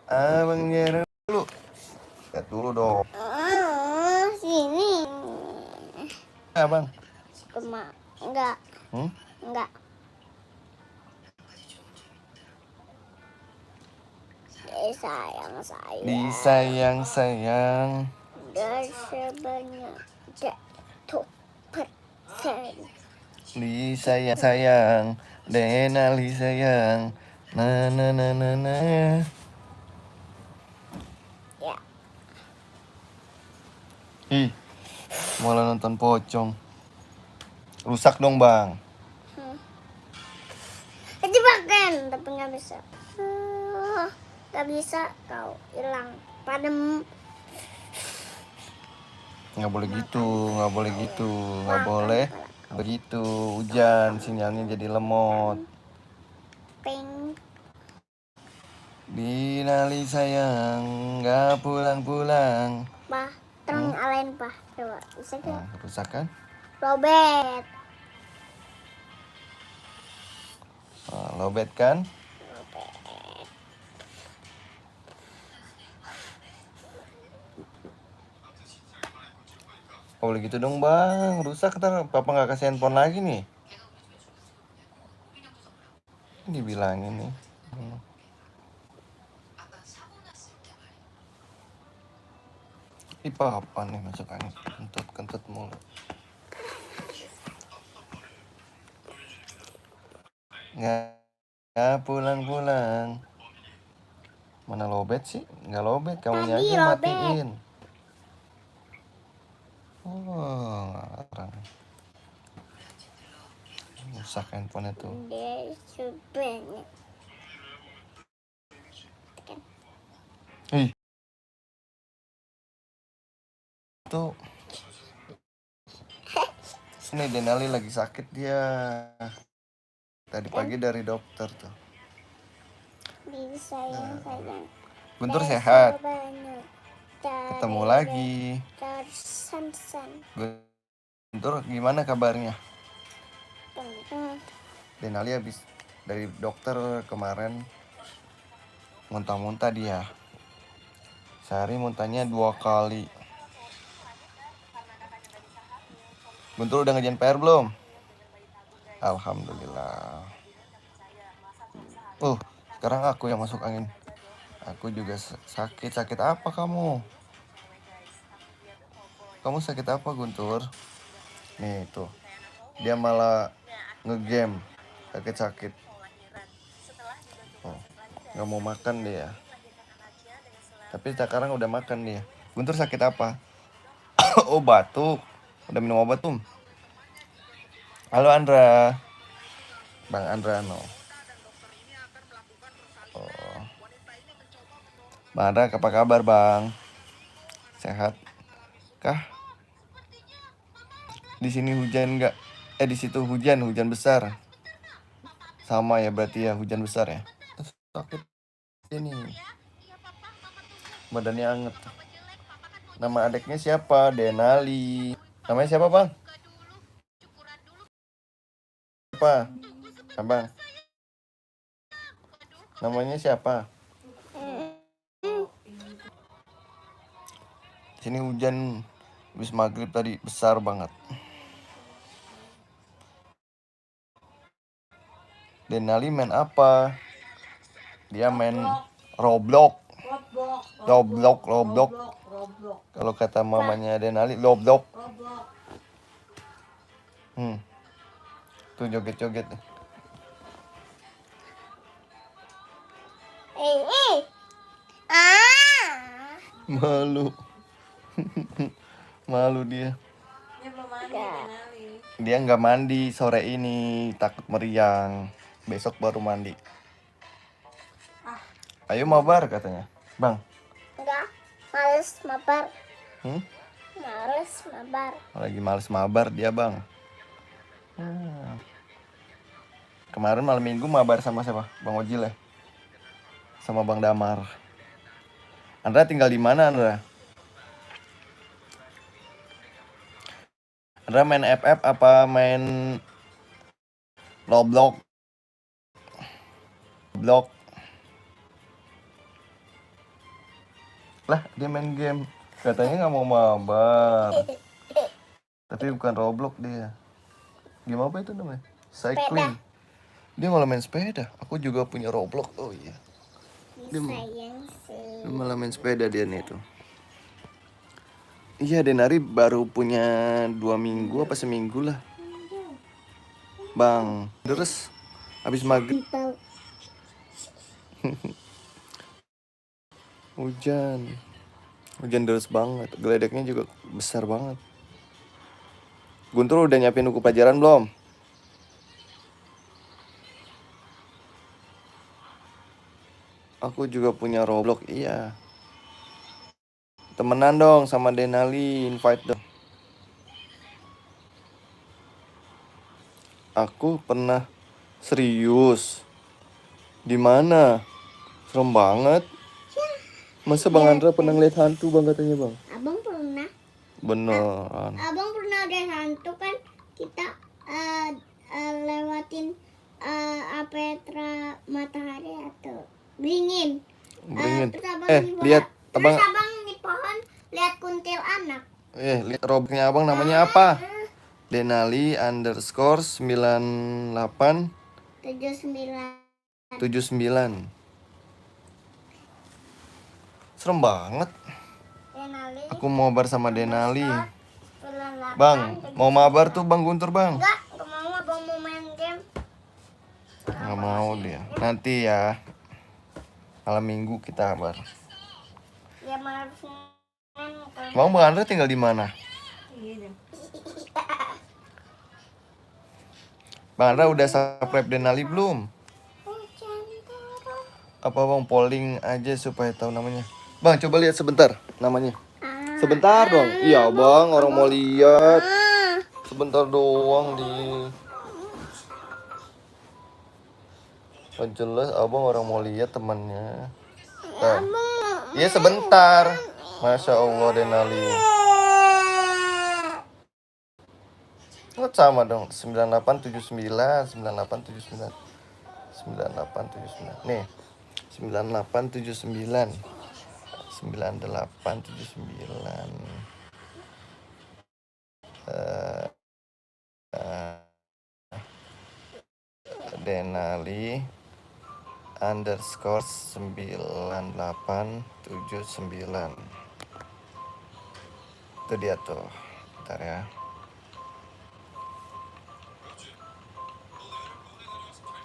Abang Jero dulu. Lihat dulu dong. Sini. Abang. Enggak. Hmm? Enggak. Disayang-sayang. Dan sebanyak 1%. Disayang-sayang. Denali sayang. Na na na na na. Ya. Ih, malah nonton pocong. Rusak dong bang. Jebakan, tapi nggak bisa. Nggak bisa, kau hilang. Padam. Nggak boleh gitu, nggak boleh gitu, nggak Makan boleh kepala kau. begitu. Hujan, sinyalnya jadi lemot. Ping. Dinali sayang, nggak pulang-pulang. Bah, terang alain bah. Coba, bisa gak? Nah, rusak kan? Robet. Nah, lobet kan? Oh boleh gitu dong bang, rusak ntar papa nggak kasih handphone lagi nih. Dibilangin nih. Ih papa nih masuk angin, kentut mulu. Nggak pulang-pulang. Mana lobet sih? Nggak lobet, kamunya Tadi aja robet. matiin. Oh, ngarang. Rusak handphone itu. Dia sebanyak. Ih. Tuh. Ini Denali lagi sakit dia. Tadi pagi dari dokter tuh. Disayang-sayang. Guntur sehat. Banyak. Ketemu lagi. Guntur gimana kabarnya? Denali habis dari dokter kemarin muntah-muntah dia. Sehari muntahnya 2 kali. Guntur udah ngerjain PR belum? Alhamdulillah. Sekarang aku yang masuk angin. Aku juga sakit. Sakit apa kamu? Kamu sakit apa Guntur? Nih tuh. Dia malah ngegame. Sakit-sakit. Nggak mau makan dia. Tapi sekarang udah makan dia. Guntur sakit apa? Oh batuk. Udah minum obat tuh. Halo Andra. Bang Andra no. Oh. Bang Andra apa kabar bang? Sehat kah? Di sini hujan nggak? Di situ hujan besar. Sama ya berarti ya hujan besar ya. Sakit ini. Badannya anget. Nama adiknya siapa? Denali. Namanya siapa bang? Siapa? Abang. Namanya siapa? Sini hujan habis maghrib tadi besar banget. Denali main apa? Dia main Roblox. Kalau kata mamanya Denali Roblox. Tuh joget-joget. Malu. Malu dia. Dia nggak mandi sore ini, takut meriang. Besok baru mandi. Ayo mabar katanya. Bang. Enggak, males mabar. Males mabar. Lagi males mabar dia bang. Kemarin malam minggu mabar sama siapa? Bang Ojil ya? Sama Bang Damar. Andra tinggal di mana Andra? Andra main FF apa main Roblox? Lah dia main game. Katanya nggak mau mabar. Tapi bukan Roblox dia. Game apa itu namanya? Cycling. Dia malah main sepeda. Aku juga punya Roblox. Oh iya. Dia Sayang sih. malah main sepeda dia nih tuh. Iya, Denari baru punya 2 minggu apa seminggu lah. Bang, terus habis maghrib hujan. Hujan deras banget. Geledeknya juga besar banget. Guntur udah nyiapin buku pelajaran belum? Aku juga punya Roblox, iya. Temenan dong sama Denali, invite dong. Aku pernah serius. Di mana? Serem banget. Masa Bang Andra pernah ngeliat hantu Bang katanya Bang? Abang pernah? Beneran. Abang pernah ada hantu kan? Kita lewatin Petra Matahari atau Beringin. Beringin. Terus abang Lihat terus abang. abang di pohon lihat kuntil anak. Lihat Robloxnya abang namanya apa? Denali underscore 98 79. 79. Serem banget. Denali. Aku mau mabar sama Denali. 98. Bang, mau mabar tuh Bang Guntur Bang. Enggak mau, abang mau main game. Nggak mau dia. Nanti ya. Malam minggu kita kabar. Ya malam Senin. Bang Andra tinggal di mana? Bang Andra udah subscribe Denali belum? Apa Bang polling aja supaya tahu namanya? Bang coba lihat sebentar namanya. Sebentar dong. Iya Bang, orang mau lihat. Sebentar doang di. Oh, jelas abang orang mau lihat temannya. Iya sebentar. Masya Allah Denali. Oh, sama dong 9879 9879 9879 nih 9879 9879 Denali underscore 9879 itu dia tuh. Bentar ya.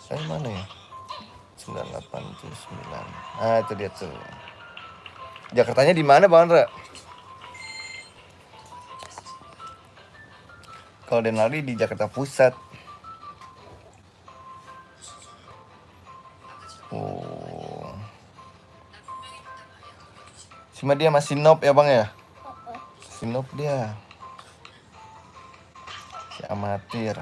Saya mana ya? 9879. Nah, itu dia tuh. Jakartanya di mana, Bang Andra? Kalau Denali di Jakarta Pusat. Oh. Cuma dia masih noob ya, Bang ya? Si noob dia. Si amatir.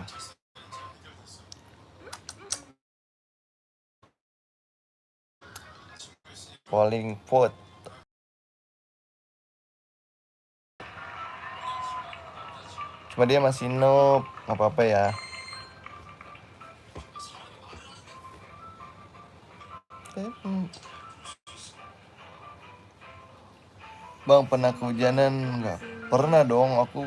Polling vote. Cuma dia masih noob, nggak apa-apa ya. Bang pernah kehujanan nggak? Pernah dong. Aku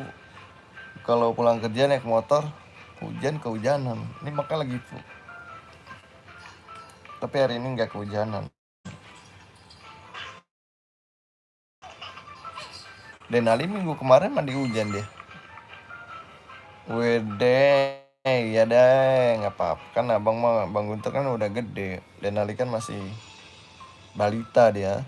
kalau pulang kerja naik motor kehujanan. Ini makanya lagi flu. Tapi hari ini nggak kehujanan. Denali minggu kemarin mandi hujan deh. Wede, ya deh, nggak apa-apa kan abang mah Bang Guntur kan udah gede. Denali kan masih balita dia.